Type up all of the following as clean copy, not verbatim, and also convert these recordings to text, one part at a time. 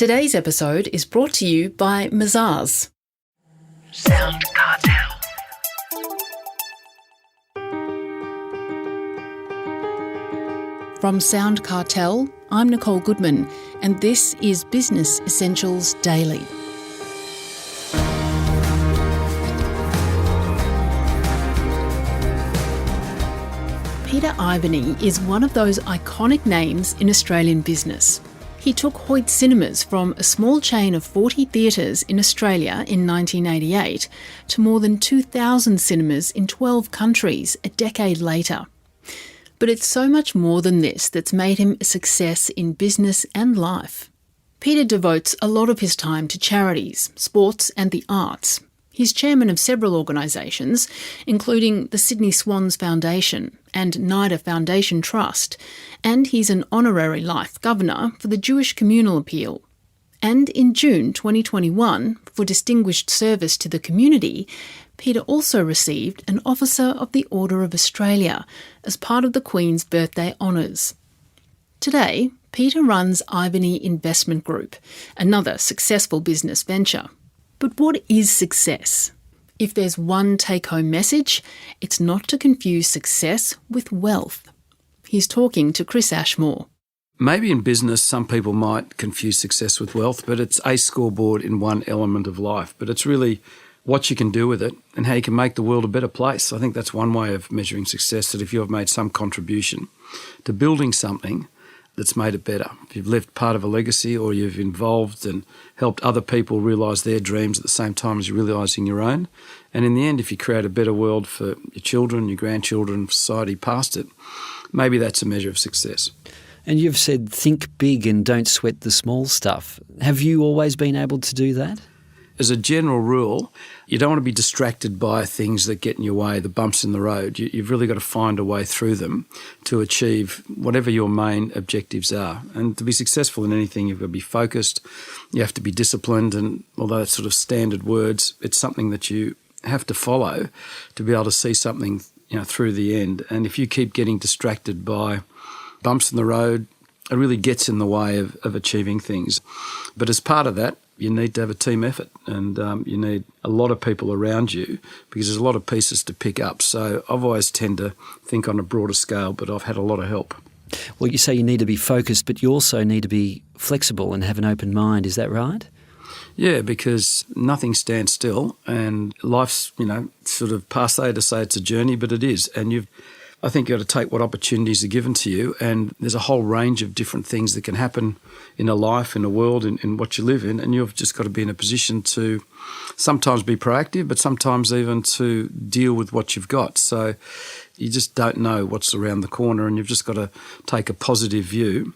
Today's episode is brought to you by Mazars. SoundCartel. From SoundCartel, I'm Nicole Goodman, and this is Business Essentials Daily. Peter Ivany is one of those iconic names in Australian business. He took Hoyts Cinemas from a small chain of 40 theatres in Australia in 1988 to more than 2,000 cinemas in 12 countries a decade later. But it's so much more than this that's made him a success in business and life. Peter devotes a lot of his time to charities, sports and the arts. He's chairman of several organisations, including the Sydney Swans Foundation and NIDA Foundation Trust, and he's an honorary life governor for the Jewish Communal Appeal. And in June 2021, for distinguished service to the community, Peter also received an Officer of the Order of Australia as part of the Queen's birthday honours. Today, Peter runs Ivany Investment Group, another successful business venture. But what is success? If there's one take-home message, it's not to confuse success with wealth. He's talking to Chris Ashmore. Maybe in business some people might confuse success with wealth, but it's a scoreboard in one element of life. But it's really what you can do with it and how you can make the world a better place. I think that's one way of measuring success, that if you have made some contribution to building something that's made it better. If you've left part of a legacy, or you've involved and helped other people realise their dreams at the same time as you're realising your own. And in the end, if you create a better world for your children, your grandchildren, society past it, maybe that's a measure of success. And you've said think big and don't sweat the small stuff. Have you always been able to do that? As a general rule, you don't want to be distracted by things that get in your way, the bumps in the road. You've really got to find a way through them to achieve whatever your main objectives are. And to be successful in anything, you've got to be focused, you have to be disciplined, and although it's sort of standard words, it's something that you have to follow to be able to see something, through the end. And if you keep getting distracted by bumps in the road, it really gets in the way of achieving things. But as part of that, you need to have a team effort, and you need a lot of people around you, because there's a lot of pieces to pick up. So I've always tend to think on a broader scale, but I've had a lot of help. Well, you say you need to be focused, but you also need to be flexible and have an open mind. Is that right? Yeah, because nothing stands still, and life's, sort of passé to say it's a journey, but it is. And I think you've got to take what opportunities are given to you, and there's a whole range of different things that can happen in a life, in a world, in what you live in, and you've just got to be in a position to sometimes be proactive, but sometimes even to deal with what you've got. So you just don't know what's around the corner, and you've just got to take a positive view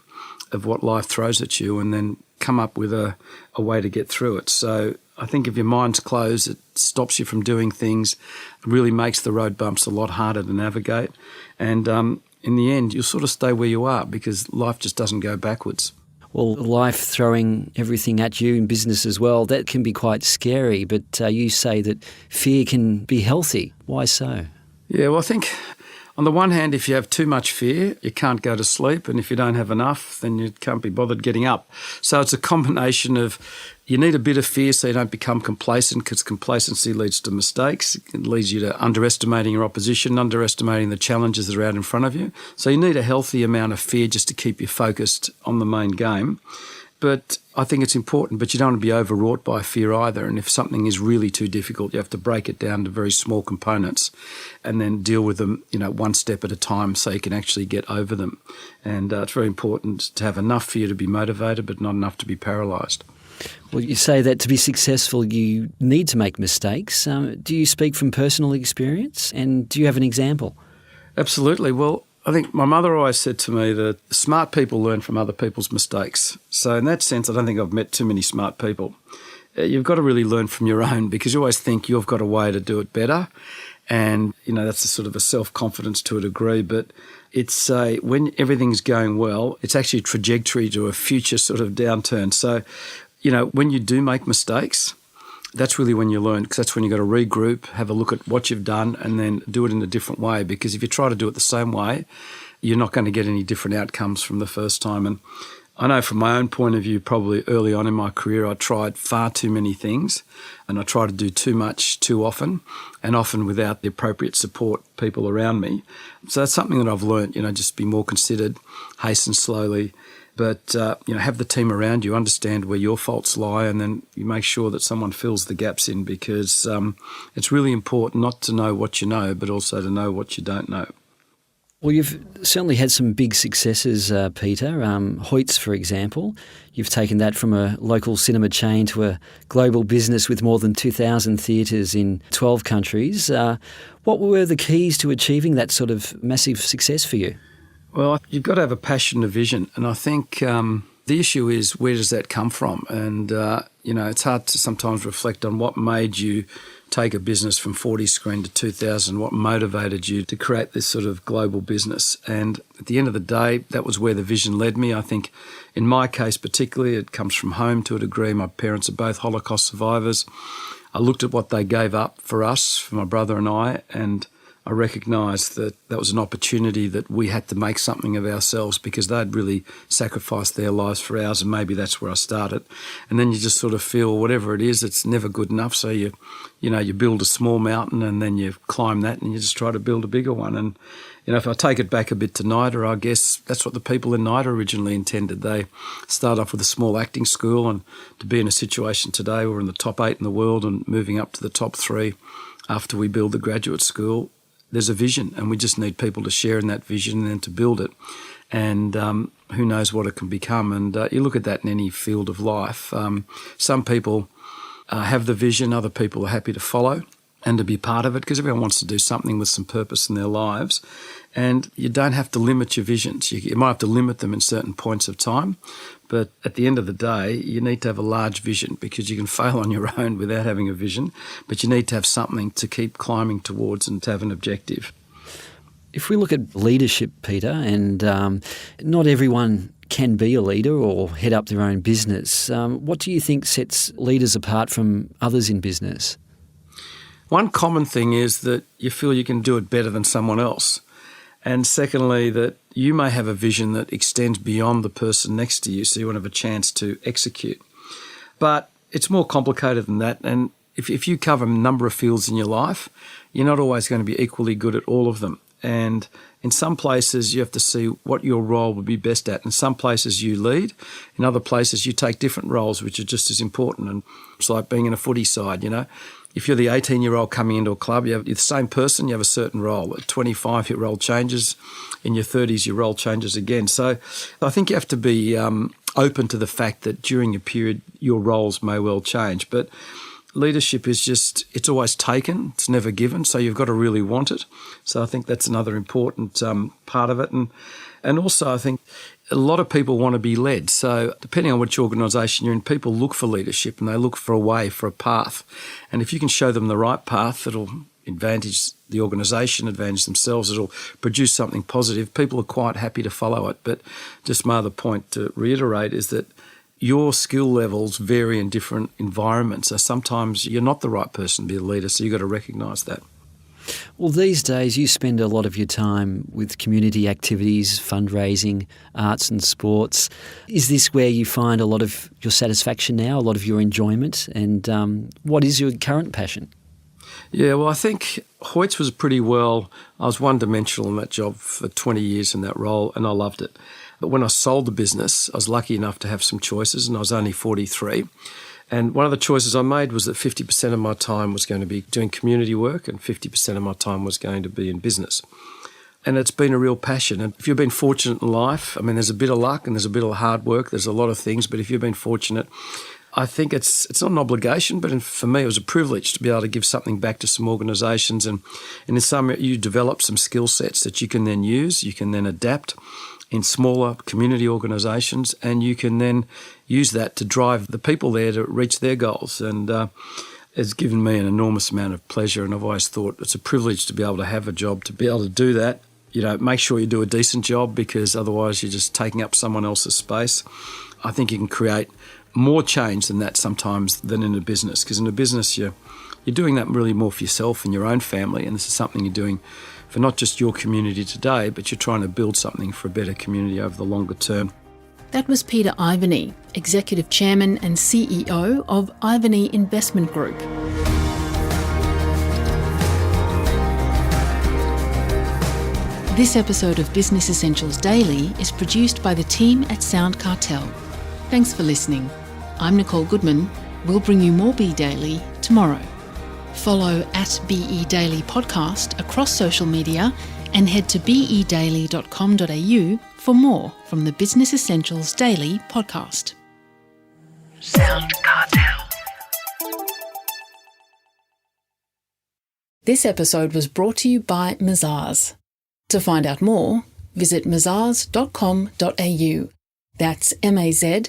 of what life throws at you and then come up with a way to get through it. So I think if your mind's closed, it stops you from doing things, it really makes the road bumps a lot harder to navigate. And in the end, you'll sort of stay where you are, because life just doesn't go backwards. Well, life throwing everything at you in business as well, that can be quite scary. But you say that fear can be healthy. Why so? Yeah, well, I think on the one hand, if you have too much fear, you can't go to sleep. And if you don't have enough, then you can't be bothered getting up. So it's a combination of, you need a bit of fear so you don't become complacent, because complacency leads to mistakes. It leads you to underestimating your opposition, underestimating the challenges that are out in front of you. So you need a healthy amount of fear just to keep you focused on the main game. But I think it's important, but you don't want to be overwrought by fear either. And if something is really too difficult, you have to break it down to very small components and then deal with them, one step at a time, so you can actually get over them. And it's very important to have enough fear to be motivated, but not enough to be paralysed. Well, you say that to be successful, you need to make mistakes. Do you speak from personal experience, and do you have an example? Absolutely. Well, I think my mother always said to me that smart people learn from other people's mistakes. So in that sense, I don't think I've met too many smart people. You've got to really learn from your own, because you always think you've got a way to do it better. And, that's a sort of a self-confidence to a degree. But it's when everything's going well, it's actually a trajectory to a future sort of downturn. So, when you do make mistakes, that's really when you learn, because that's when you've got to regroup, have a look at what you've done, and then do it in a different way. Because if you try to do it the same way, you're not going to get any different outcomes from the first time. And I know from my own point of view, probably early on in my career, I tried far too many things and I tried to do too much too often and often without the appropriate support people around me. So that's something that I've learnt, just be more considered, hasten slowly, but, have the team around you, understand where your faults lie, and then you make sure that someone fills the gaps in, because it's really important not to know what you know, but also to know what you don't know. Well, you've certainly had some big successes, Peter. Hoyts, for example. You've taken that from a local cinema chain to a global business with more than 2,000 theatres in 12 countries. What were the keys to achieving that sort of massive success for you? Well, you've got to have a passion and a vision. And I think the issue is, where does that come from? And, it's hard to sometimes reflect on what made you take a business from 40 screen to 2,000, what motivated you to create this sort of global business. And at the end of the day, that was where the vision led me. I think in my case particularly, it comes from home to a degree. My parents are both Holocaust survivors. I looked at what they gave up for us, for my brother and I, and I recognised that that was an opportunity that we had to make something of ourselves, because they'd really sacrificed their lives for ours, and maybe that's where I started. And then you just sort of feel whatever it is, it's never good enough. So you build a small mountain and then you climb that and you just try to build a bigger one. And, if I take it back a bit to NIDA, I guess that's what the people in NIDA originally intended. They start off with a small acting school, and to be in a situation today we're in the top 8 in the world and moving up to the top 3 after we build the graduate school. There's a vision, and we just need people to share in that vision and then to build it. And who knows what it can become. And you look at that in any field of life. Some people have the vision, other people are happy to follow and to be part of it, because everyone wants to do something with some purpose in their lives. And you don't have to limit your visions. You might have to limit them in certain points of time, but at the end of the day, you need to have a large vision, because you can fail on your own without having a vision, but you need to have something to keep climbing towards and to have an objective. If we look at leadership, Peter, and not everyone can be a leader or head up their own business, what do you think sets leaders apart from others in business? One common thing is that you feel you can do it better than someone else. And secondly, that you may have a vision that extends beyond the person next to you, so you want to have a chance to execute. But it's more complicated than that. And if you cover a number of fields in your life, you're not always going to be equally good at all of them. And in some places, you have to see what your role would be best at. In some places, you lead. In other places, you take different roles, which are just as important. And it's like being in a footy side, If you're the 18-year-old coming into a club, you're the same person, you have a certain role. At 25, your role changes. In your 30s, your role changes again. So I think you have to be open to the fact that during a period, your roles may well change. But leadership is it's always taken, it's never given, so you've got to really want it. So I think that's another important part of it. And also I think a lot of people want to be led. So depending on which organisation you're in, people look for leadership and they look for a way, for a path. And if you can show them the right path, it'll advantage the organisation, advantage themselves, it'll produce something positive. People are quite happy to follow it. But just my other point to reiterate is that your skill levels vary in different environments. So sometimes you're not the right person to be a leader, so you've got to recognise that. Well, these days you spend a lot of your time with community activities, fundraising, arts and sports. Is this where you find a lot of your satisfaction now, a lot of your enjoyment? And what is your current passion? Yeah, well, I think Hoyts was I was one-dimensional in that job for 20 years in that role, and I loved it. But when I sold the business, I was lucky enough to have some choices, and I was only 43. And one of the choices I made was that 50% of my time was going to be doing community work and 50% of my time was going to be in business. And it's been a real passion. And if you've been fortunate in life, there's a bit of luck and there's a bit of hard work, there's a lot of things, but if you've been fortunate, I think it's not an obligation, but for me it was a privilege to be able to give something back to some organisations. And in some, you develop some skill sets that you can then use, you can then adapt in smaller community organisations, and you can then use that to drive the people there to reach their goals. And it's given me an enormous amount of pleasure, and I've always thought it's a privilege to be able to have a job, to be able to do that. Make sure you do a decent job, because otherwise you're just taking up someone else's space. I think you can create more change than that sometimes than in a business, because in a business you're doing that really more for yourself and your own family, and this is something you're doing for not just your community today, but you're trying to build something for a better community over the longer term. That was Peter Ivany, Executive Chairman and CEO of Ivany Investment Group. This episode of Business Essentials Daily is produced by the team at SoundCartel. Thanks for listening. I'm Nicole Goodman. We'll bring you more Be Daily tomorrow. Follow at BE Daily Podcast across social media and head to bedaily.com.au for more from the Business Essentials Daily podcast. SoundCartel. This episode was brought to you by Mazars. To find out more, visit mazars.com.au. That's mazars.com.au.